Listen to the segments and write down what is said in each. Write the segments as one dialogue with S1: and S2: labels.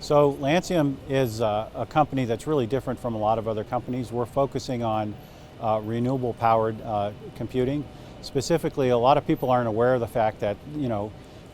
S1: So Lancium is a company that's really different from a lot of other companies. We're focusing on renewable powered computing. Specifically, a lot of people aren't aware of the fact that,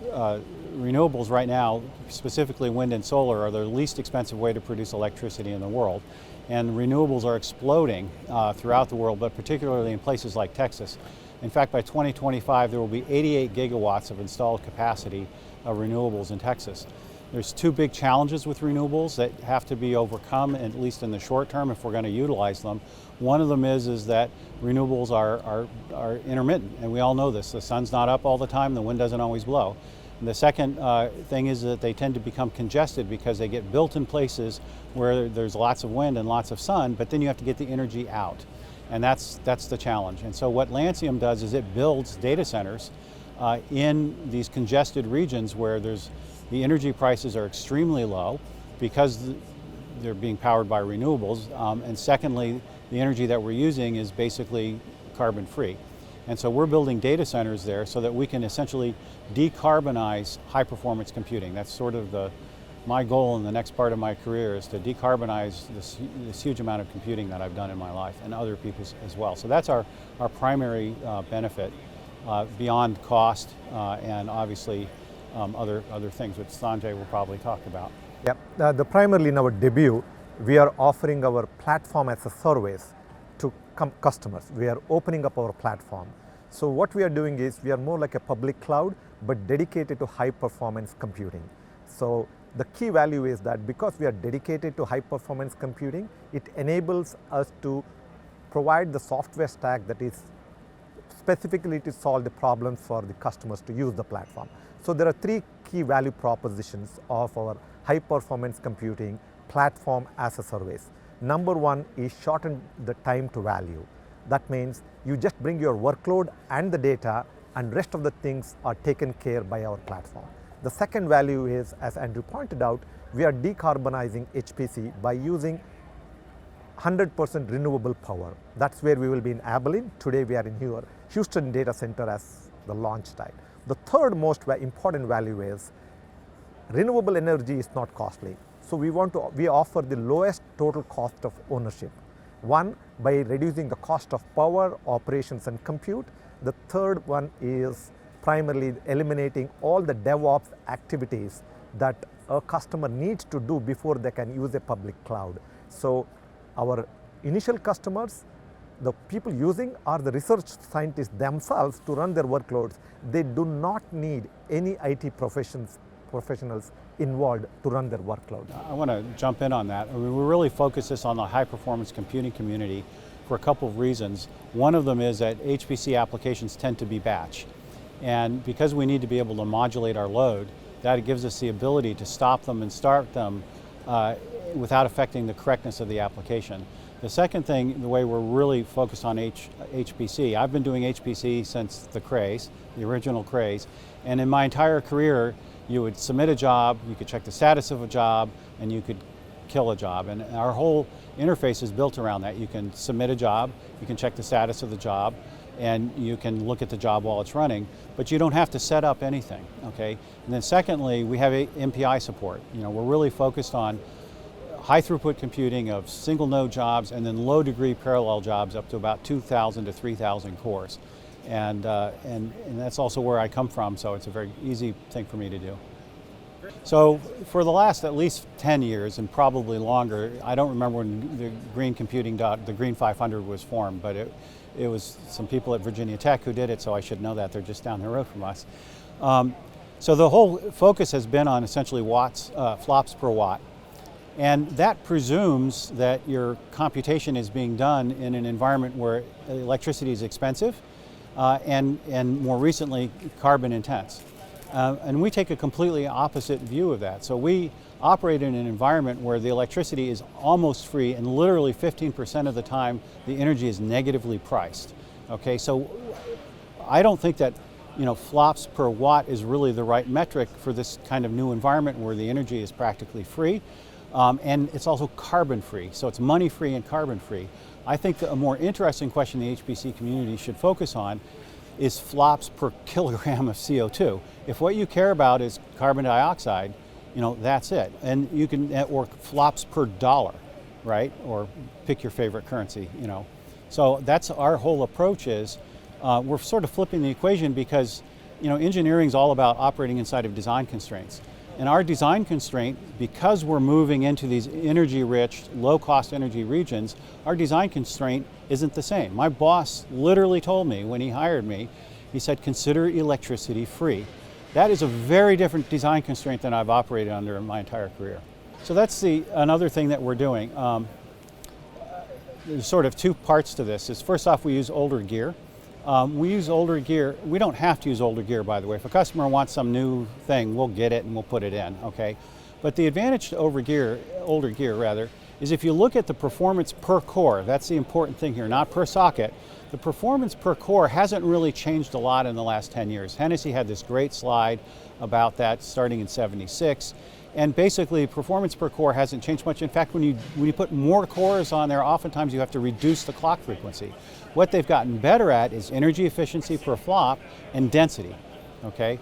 S1: renewables right now, specifically wind and solar, are the least expensive way to produce electricity in the world. And renewables are exploding throughout the world, but particularly in places like Texas. In fact, by 2025, there will be 88 gigawatts of installed capacity of renewables in Texas. There's two big challenges with renewables that have to be overcome, at least in the short term, if we're going to utilize them. One of them is that renewables are intermittent, and we all know this. The sun's not up all the time, the wind doesn't always blow. And the second thing is that they tend to become congested because they get built in places where there's lots of wind and lots of sun, but then you have to get the energy out. And that's the challenge. And so what Lancium does is it builds data centers in these congested regions where the energy prices are extremely low because they're being powered by renewables. And secondly, the energy that we're using is basically carbon free. And so we're building data centers there so that we can essentially decarbonize high performance computing. That's sort of my goal in the next part of my career, is to decarbonize this huge amount of computing that I've done in my life, and other people's as well. So that's our primary benefit beyond cost and obviously other things which Sanjai will probably talk about.
S2: Yep. Primarily in our debut, we are offering our platform as a service to customers. We are opening up our platform. So what we are doing is we are more like a public cloud, but dedicated to high performance computing. So the key value is that because we are dedicated to high performance computing, it enables us to provide the software stack that is specifically to solve the problems for the customers to use the platform. So there are three key value propositions of our high performance computing platform as a service. Number one is shorten the time to value. That means you just bring your workload and the data, and rest of the things are taken care by our platform. The second value is, as Andrew pointed out, we are decarbonizing HPC by using 100% renewable power. That's where we will be in Abilene. Today we are in here, Houston data center as the launch site. The third most important value is renewable energy is not costly. So we offer the lowest total cost of ownership. One, by reducing the cost of power, operations and compute. The third one is primarily eliminating all the DevOps activities that a customer needs to do before they can use a public cloud. So our initial customers, the people using, are the research scientists themselves to run their workloads. They do not need any IT professionals involved to run their workload.
S1: I want to jump in on that. I mean, we really focus this on the high performance computing community for a couple of reasons. One of them is that HPC applications tend to be batch. And because we need to be able to modulate our load, that gives us the ability to stop them and start them without affecting the correctness of the application. The second thing, the way we're really focused on HPC, I've been doing HPC since the craze, the original craze, and in my entire career, you would submit a job, you could check the status of a job, and you could kill a job. And our whole interface is built around that. You can submit a job, you can check the status of the job, and you can look at the job while it's running, but you don't have to set up anything, okay? And then secondly, we have MPI support. We're really focused on high throughput computing of single node jobs and then low degree parallel jobs up to about 2,000 to 3,000 cores. And that's also where I come from, so it's a very easy thing for me to do. So for the last at least 10 years and probably longer, I don't remember when the Green 500 was formed, but it was some people at Virginia Tech who did it, so I should know that. They're just down the road from us. So the whole focus has been on essentially flops per watt. And that presumes that your computation is being done in an environment where electricity is expensive and more recently carbon intense. And we take a completely opposite view of that. So we operate in an environment where the electricity is almost free, and literally 15% of the time the energy is negatively priced. Okay, so I don't think that flops per watt is really the right metric for this kind of new environment where the energy is practically free. And it's also carbon free, so it's money free and carbon free. I think that a more interesting question the HPC community should focus on is flops per kilogram of CO2. If what you care about is carbon dioxide, that's it. And you can, or flops per dollar, right? Or pick your favorite currency, So that's our whole approach is, we're sort of flipping the equation because, engineering is all about operating inside of design constraints. And our design constraint, because we're moving into these energy-rich, low-cost energy regions, our design constraint isn't the same. My boss literally told me when he hired me, he said, consider electricity free. That is a very different design constraint than I've operated under in my entire career. So that's another thing that we're doing. There's sort of two parts to this. First off, we use older gear. We use older gear. We don't have to use older gear, by the way. If a customer wants some new thing, we'll get it and we'll put it in, okay? But the advantage to older gear, is if you look at the performance per core, that's the important thing here, not per socket. The performance per core hasn't really changed a lot in the last 10 years. Hennessy had this great slide about that starting in '76. And basically, performance per core hasn't changed much. In fact, when you put more cores on there, oftentimes you have to reduce the clock frequency. What they've gotten better at is energy efficiency per flop and density, okay?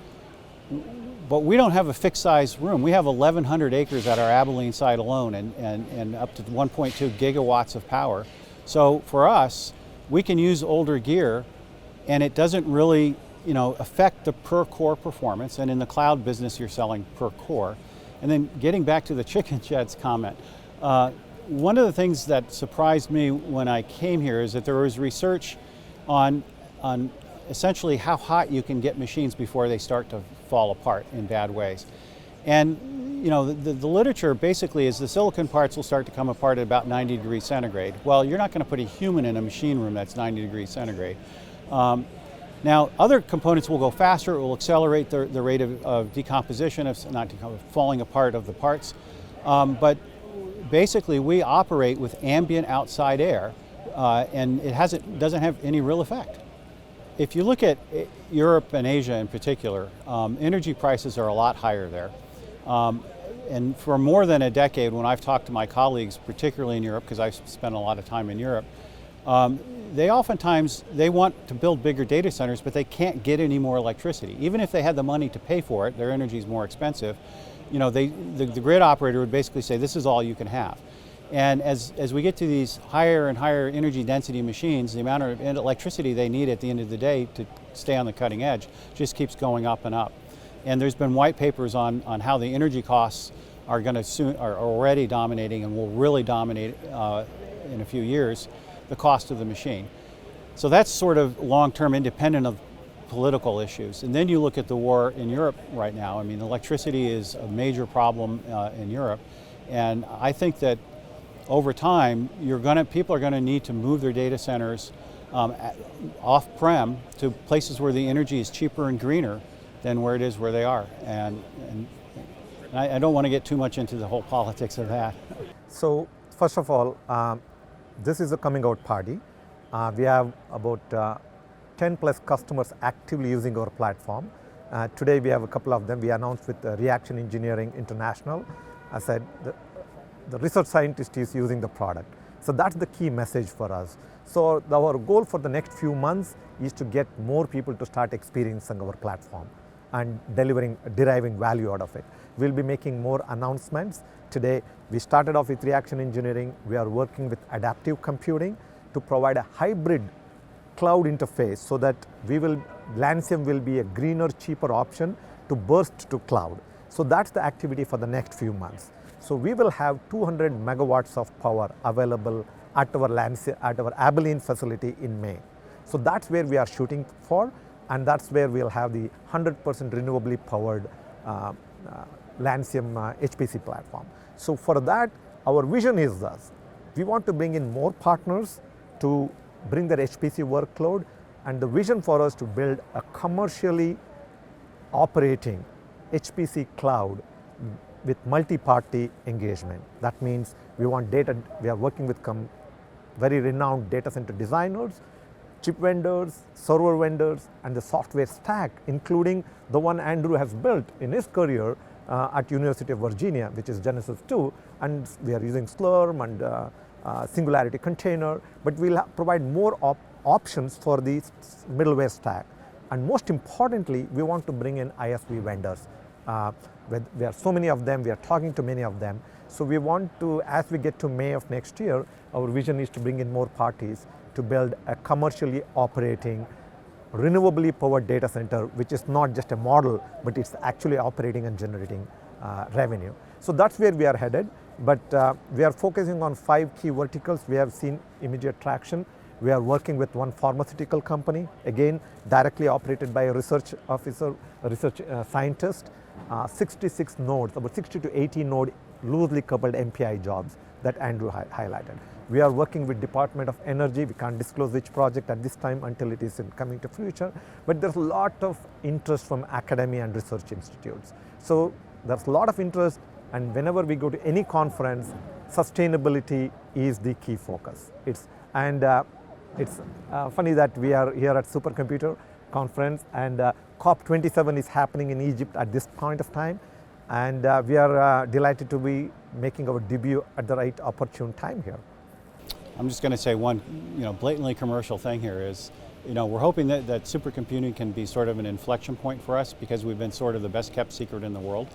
S1: But we don't have a fixed size room. We have 1,100 acres at our Abilene site alone and up to 1.2 gigawatts of power. So for us, we can use older gear and it doesn't really affect the per core performance. And in the cloud business, you're selling per core. And then getting back to the chicken sheds comment, one of the things that surprised me when I came here is that there was research on essentially how hot you can get machines before they start to fall apart in bad ways. And the literature basically is the silicon parts will start to come apart at about 90 degrees centigrade. Well, you're not going to put a human in a machine room that's 90 degrees centigrade. Now, other components will go faster. It will accelerate the rate of decomposition, falling apart of the parts. But basically, we operate with ambient outside air, and it doesn't have any real effect. If you look at Europe and Asia in particular, energy prices are a lot higher there. And for more than a decade, when I've talked to my colleagues, particularly in Europe, because I've spent a lot of time in Europe, they want to build bigger data centers, but they can't get any more electricity. Even if they had the money to pay for it, their energy is more expensive. The grid operator would basically say, this is all you can have. And as we get to these higher and higher energy density machines, the amount of electricity they need at the end of the day to stay on the cutting edge just keeps going up and up. And there's been white papers on how the energy costs are already dominating and will really dominate in a few years the cost of the machine. So that's sort of long-term independent of political issues. And then you look at the war in Europe right now. I mean, electricity is a major problem in Europe. And I think that over time, people are going to need to move their data centers off-prem to places where the energy is cheaper and greener than where it is where they are. And I don't want to get too much into the whole politics of that.
S2: So first of all, this is a coming out party. We have about 10 plus customers actively using our platform. Today we have a couple of them. We announced with Reaction Engineering International. I said the research scientist is using the product. So that's the key message for us. So our goal for the next few months is to get more people to start experiencing our platform and deriving value out of it. We'll be making more announcements. Today we started off with Reaction Engineering. We are working with adaptive computing to provide a hybrid cloud interface so that Lancium will be a greener, cheaper option to burst to cloud. So that's the activity for the next few months. So we will have 200 megawatts of power available at our Abilene facility in May. So that's where we are shooting for, and that's where we'll have the 100% renewably powered Lancium HPC platform. So for that, our vision is this. We want to bring in more partners to bring their HPC workload, and the vision for us to build a commercially operating HPC cloud with multi-party engagement. That means we are working with very renowned data center designers, chip vendors, server vendors, and the software stack, including the one Andrew has built in his career at University of Virginia, which is Genesis 2, and we are using Slurm and Singularity Container, but we'll provide more options for the middleware stack. And most importantly, we want to bring in ISV vendors. There are so many of them, we are talking to many of them. So we want to, as we get to May of next year, our vision is to bring in more parties to build a commercially operating, renewably powered data center, which is not just a model, but it's actually operating and generating revenue. So that's where we are headed, but we are focusing on 5 key verticals. We have seen immediate traction. We are working with one pharmaceutical company, again, directly operated by a research officer, a research scientist, 66 nodes, about 60 to 80 node loosely coupled MPI jobs that Andrew highlighted. We are working with Department of Energy. We can't disclose which project at this time until it is coming to future, but there's a lot of interest from academia and research institutes. So there's a lot of interest, and whenever we go to any conference, sustainability is the key focus. It's funny that we are here at Supercomputer Conference, and COP27 is happening in Egypt at this point of time, and we are delighted to be making our debut at the right opportune time here.
S1: I'm just going to say one, blatantly commercial thing here is, we're hoping that supercomputing can be sort of an inflection point for us, because we've been sort of the best kept secret in the world.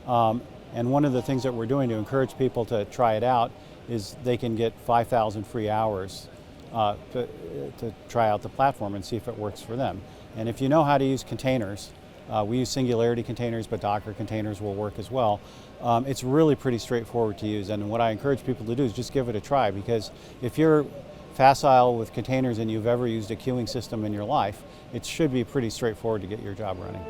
S1: And one of the things that we're doing to encourage people to try it out is they can get 5,000 free hours to try out the platform and see if it works for them. And if you know how to use containers, we use Singularity containers, but Docker containers will work as well. It's really pretty straightforward to use, and what I encourage people to do is just give it a try, because if you're facile with containers and you've ever used a queuing system in your life, it should be pretty straightforward to get your job running.